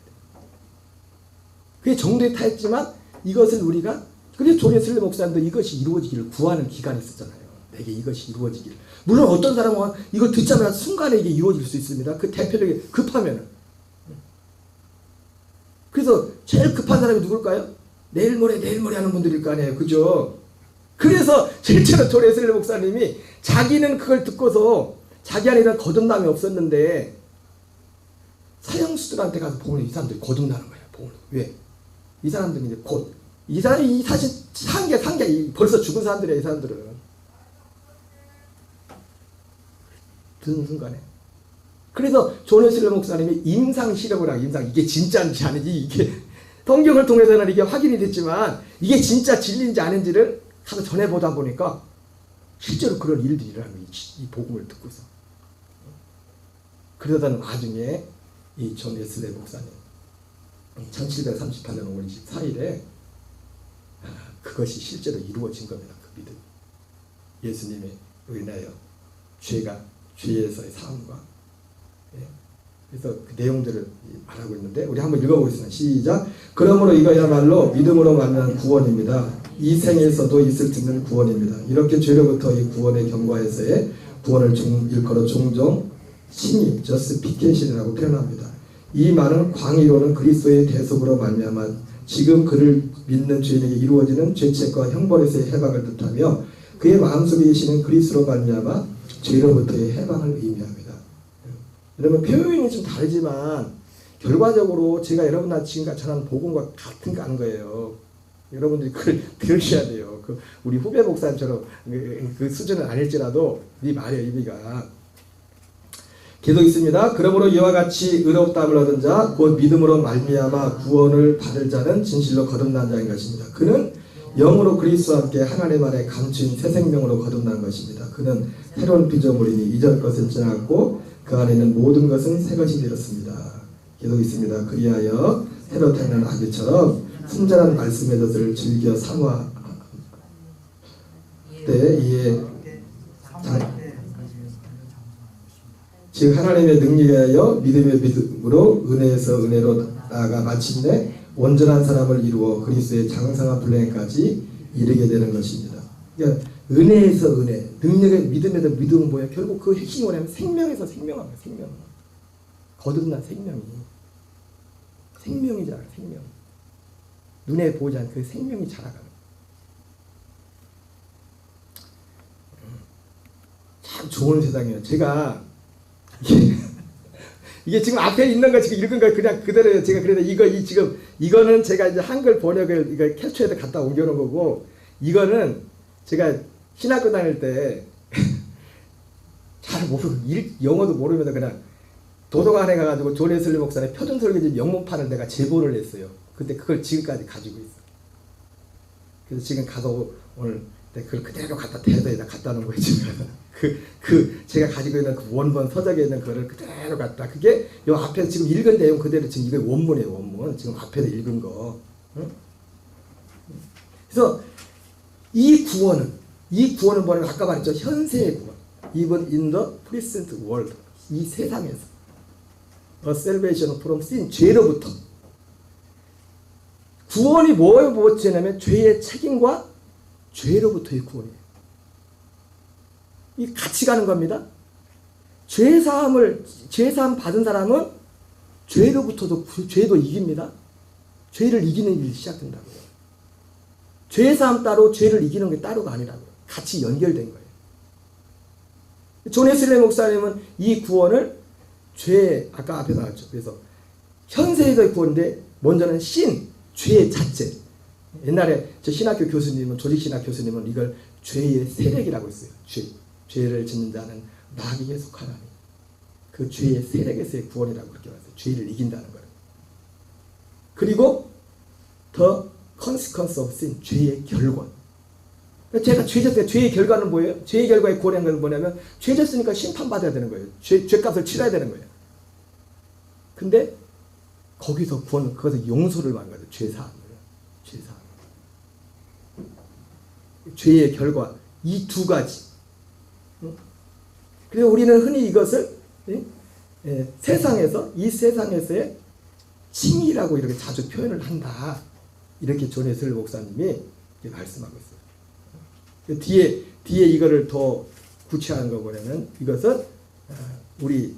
그게 정도에 타있지만 이것을 우리가 그래서 조례슬레 목사님도 이것이 이루어지기를 구하는 기간이 있었잖아요. 내게 이것이 이루어지기를. 물론 어떤 사람은 이걸 듣자마자 순간에 이게 이루어질 수 있습니다. 그 대표적인 급하면은. 그래서 제일 급한 사람이 누굴까요? 내일 모레 하는 분들일 거 아니에요. 그죠? 그래서 실제로 조례슬레 목사님이 자기는 그걸 듣고서 자기 안에 이런 거듭남이 없었는데 사형수들한테 가서 보면 이 사람들이 거듭나는 거예요. 보면. 왜? 이 사람들은 이제 곧 이 사람이 사실 산게 벌써 죽은 사람들이야. 이 사람들은 듣는 순간에. 그래서 조례슬레 목사님이 임상실험을 하고 이게 진짜인지 아닌지 이게 성경을 통해서는 이게 확인이 됐지만 이게 진짜 진리인지 아닌지를 가서 전해보다 보니까 실제로 그런 일들이 일어나는 거예요. 이 복음을 듣고서. 그러다는 와중에 이 존 웨슬레 목사님 1738년 5월 24일에 그것이 실제로 이루어진 겁니다. 그 믿음. 예수님의 은혜요. 죄에서의 사함과. 그래서 그 내용들을 말하고 있는데 우리 한번 읽어보겠습니다. 시작. 그러므로 이거야말로 믿음으로 만난 구원입니다. 이 생에서도 있을 수 있는 구원입니다. 이렇게 죄로부터 이 구원의 경과에서의 구원을 일컬어 종종 신입, justification이라고 표현합니다. 이 말은 광의로는 그리스도의 대속으로 말미암아 지금 그를 믿는 죄인에게 이루어지는 죄책과 형벌에서의 해방을 뜻하며 그의 마음속에 계시는 그리스도로 말미암아 죄로부터의 해방을 의미합니다. 여러분 표현이 좀 다르지만 결과적으로 제가 여러분한테 지금까지 전한 복음과 같은 거 하는 거예요. 여러분들이 그걸 들으셔야 돼요. 우리 후배 목사님처럼 그 수준은 아닐지라도 이 말의 의미가 계속 있습니다. 그러므로 이와 같이 의롭다함을 얻은 자 곧 믿음으로 말미암아 구원을 받을 자는 진실로 거듭난 자인 것입니다. 그는 영으로 그리스도와 함께 하나님 안에 감추인 새 생명으로 거듭난 것입니다. 그는 새로운 피조물이니 이전 것은 지나갔고 그 안에 있는 모든 것은 새 것이 되었습니다. 계속 있습니다. 그리하여 새로 태어난 아기처럼 순전한 말씀의 젖을 즐겨 삼아 때 이에 즉 하나님의 능력에 하여 믿음의 믿음으로 은혜에서 은혜로 나아가 마침내 온전한 사람을 이루어 그리스도의 장성한 분량까지 이르게 되는 것입니다. 그러니까 은혜에서 은혜, 능력의 믿음에서 믿음은 뭐예요? 결국 그 핵심이 뭐냐면 생명에서 생명합니다. 생명. 거듭난 생명이잖아요. 생명. 눈에 보이지 않는 그 생명이 자라가는. 참 좋은 세상이에요. 제가 이게 지금 앞에 있는 거 지금 읽은 거 그냥 그대로예요. 제가 그래도 이거는 제가 이제 한글 번역을 이거 캡처해서 갖다 옮겨놓은 거고 이거는 제가 신학교 다닐 때 잘 모르고 영어도 모르면서 그냥 도서관에 가가지고 존 웨슬리 목사의 표준설교집 영문판을 내가 제보를 했어요. 근데 그걸 지금까지 가지고 있어. 그래서 지금 가서 오늘 그걸 그대로 갖다 대서에다 갖다 놓은 거예요. 지금 제가 가지고 있는 그 원본 서적에 있는 그거를 그대로 갖다 그게 요 앞에 지금 읽은 내용 그대로 지금 이게 원문이에요. 원문 지금 앞에서 읽은 거. 응? 그래서 이 구원은 뭐냐면 아까 말했죠. 현세의 구원. Even in the present world. 이 세상에서. A salvation from sin. 죄로부터. 구원이 무엇이냐면 죄의 책임과 죄로부터의 구원이에요. 이 같이 가는 겁니다. 죄사함 받은 사람은 죄로부터도 죄도 이깁니다. 죄를 이기는 일이 시작된다고요. 죄사함 따로 죄를 이기는 게 따로가 아니라고요. 같이 연결된 거예요. 존 웨슬리 목사님은 이 구원을 아까 앞에 나왔죠. 그래서 현세에서의 구원인데 먼저는 죄 자체. 옛날에 저 신학교 교수님은 조직신학 교수님은 이걸 죄의 세력이라고 했어요. 죄를 짓는 자는 마귀에 속하나니 그 죄의 세력에서의 구원이라고 그렇게 말했어요. 죄를 이긴다는 거예요. 그리고 the consequence of sin, 죄의 결과. 제가 죄졌으니까 죄의 결과는 뭐예요? 죄의 결과의 구원의 건 뭐냐면 죄졌으니까 심판받아야 되는 거예요. 죄값을 치러야 되는 거예요. 근데 거기서 거기서 용서를 받는 거예요. 죄사함을. 죄의 결과 이 두 가지. 그래서 우리는 흔히 이것을 이 세상에서의 칭의라고 이렇게 자주 표현을 한다. 이렇게 존 웨슬리 목사님이 말씀하고 있어요. 뒤에 이거를 더 구체화한 거 보려면 이것은 우리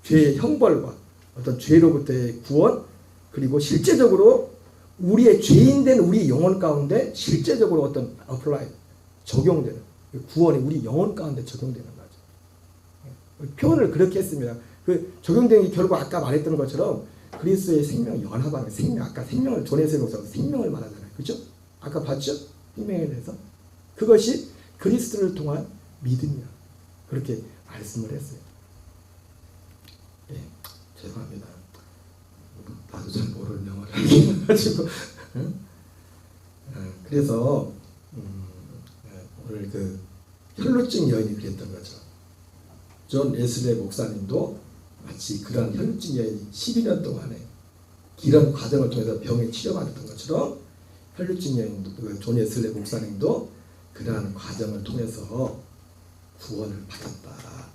죄의 형벌과 어떤 죄로부터의 구원, 그리고 실제적으로 우리의 죄인된 우리 영혼 가운데 실제적으로 어떤 어플라이 적용되는 구원이 우리 영혼 가운데 적용되는 거죠. 표현을 그렇게 했습니다. 그 적용된 게 결국 아까 말했던 것처럼 그리스도의 생명 연합하는 생명, 아까 생명을 존 웨슬리 목사가 생명을 말하잖아요. 그렇죠? 아까 봤죠? 생명에 대해서 그것이 그리스도를 통한 믿음이야. 그렇게 말씀을 했어요. 예, 죄송합니다. 나도 잘 모르는 영어를 해가지고 그래서 오늘 그 혈루증 여인이 그랬던 거죠. 존 웨슬리 목사님도 마치 그런 혈루증 여인이 12년 동안에 이런 과정을 통해서 병에 치료받았던 것처럼 혈루증 여인도 존 웨슬리 목사님도 그러한 과정을 통해서 구원을 받았다.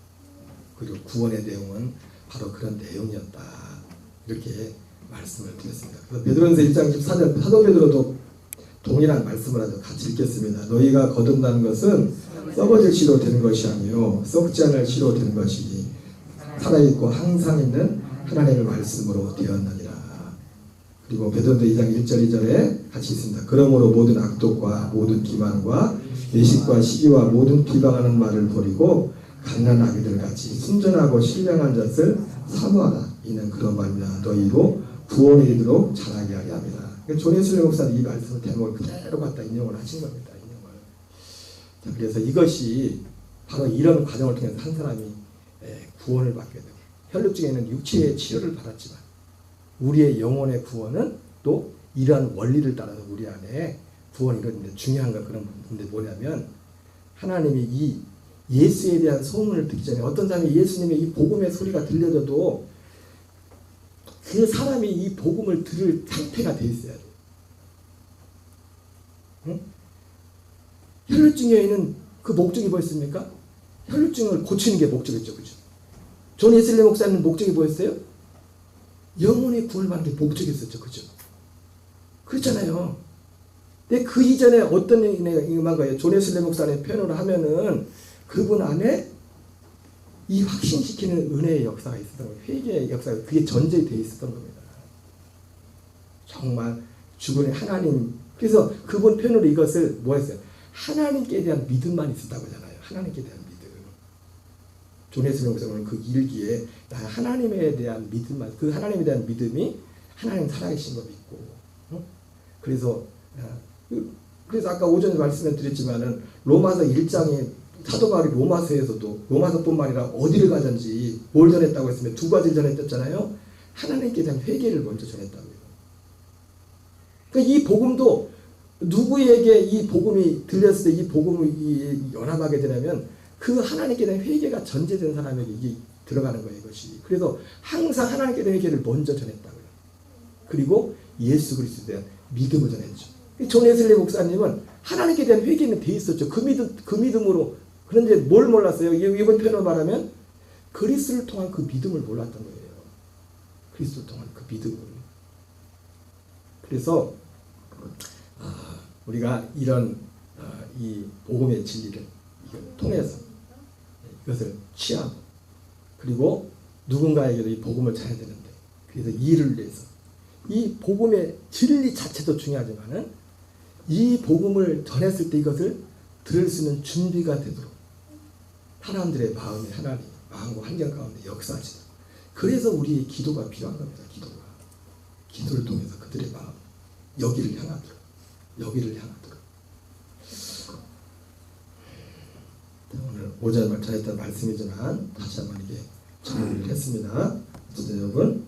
그리고 구원의 내용은 바로 그런 내용이었다. 이렇게 말씀을 드렸습니다. 그래서 베드로전서 1장 14절 사도 베드로도 동일한 말씀을 하죠. 같이 읽겠습니다. 너희가 거듭난 것은 썩어질 씨로 되는 것이 아니요 썩지 않을 씨로 되는 것이니 살아있고 항상 있는 하나님의 말씀으로 되었느니라. 그리고 베드로전서 2장 1절 2절에 같이 있습니다. 그러므로 모든 악독과 모든 기만과 외식과 시기와 모든 비방하는 말을 버리고 가난한 아기들 같이 순전하고 신령한 잣을 사모하라. 이는 그런 말이나 너희로 구원에 이르도록 잘하게 하려 합니다. 존 웨슬리 목사는 이 말씀을 대목을 그대로 갖다 인용을 하신 겁니다. 자, 그래서 이것이 바로 이런 과정을 통해서 한 사람이 구원을 받게 되고 혈루증에는 육체의 치료를 받았지만 우리의 영혼의 구원은 또 이러한 원리를 따라서 우리 안에 구원이 이루어지는데 중요한 건 그런 부분인데 뭐냐면 하나님이 이 예수에 대한 소문을 듣기 전에 어떤 사람이 예수님의 이 복음의 소리가 들려져도 그 사람이 이 복음을 들을 상태가 돼 있어야 돼요. 응? 혈루증 여인은 그 목적이 뭐였습니까? 혈루증을 고치는 게 목적이었죠. 그죠? 존 웨슬리 목사님 목적이 뭐였어요? 영혼의 구원을 받는 게 목적이었었죠. 그죠? 그렇잖아요. 근데 그 이전에 어떤 얘기가 임한 거예요? 존 웨슬리 목사님 표현을 하면은 그분 안에 이 확신시키는 은혜의 역사가 있었던 거예요. 회개의 역사가 그게 전제되어 있었던 겁니다. 정말 주권의 하나님. 그래서 그분 표현으로 이것을 뭐였어요? 하나님께 대한 믿음만 있었다고 하잖아요. 하나님께 대한 믿음. 존 웨슬리 목사는 그 일기에 하나님에 대한 믿음만, 그 하나님에 대한 믿음이 하나님 살아계신 거 믿고. 그래서 아까 오전에 말씀을 드렸지만은 로마서 1장에 사도 바울이 로마서에서도 로마서뿐만 아니라 어디를 가든지 뭘 전했다고 했으면 두 가지를 전했잖아요. 하나님께 대한 회개를 먼저 전했다고요. 그러니까 이 복음도 누구에게 이 복음이 들렸을 때 이 복음을 연합하게 되냐면 그 하나님께 대한 회개가 전제된 사람에게 이게 들어가는 거예요. 이것이. 그래서 항상 하나님께 대한 회개를 먼저 전했다고요. 그리고 예수 그리스도에 대한 믿음을 전했죠. 존 웨슬리 목사님은 하나님께 대한 회개는 돼 있었죠. 그 믿음으로. 그런데 뭘 몰랐어요? 이번 표현을 말하면 그리스도를 통한 그 믿음을 몰랐던 거예요. 그리스도를 통한 그 믿음을. 그래서 우리가 이런 이 복음의 진리를 통해서 이것을 취하고 그리고 누군가에게도 이 복음을 전해야 되는데 그래서 이를 위해서 이 복음의 진리 자체도 중요하지만은 이 복음을 전했을 때 이것을 들을 수 있는 준비가 되도록 사람들의 마음에 하나님 마음과 환경 가운데 역사하시다. 그래서 우리의 기도가 필요한 겁니다. 기도를 통해서 그들의 마음 여기를 향하도록 오늘 오전에 전했던 말씀이지만 다시 한번 이게 정리를 했습니다. 어쨌든 여러분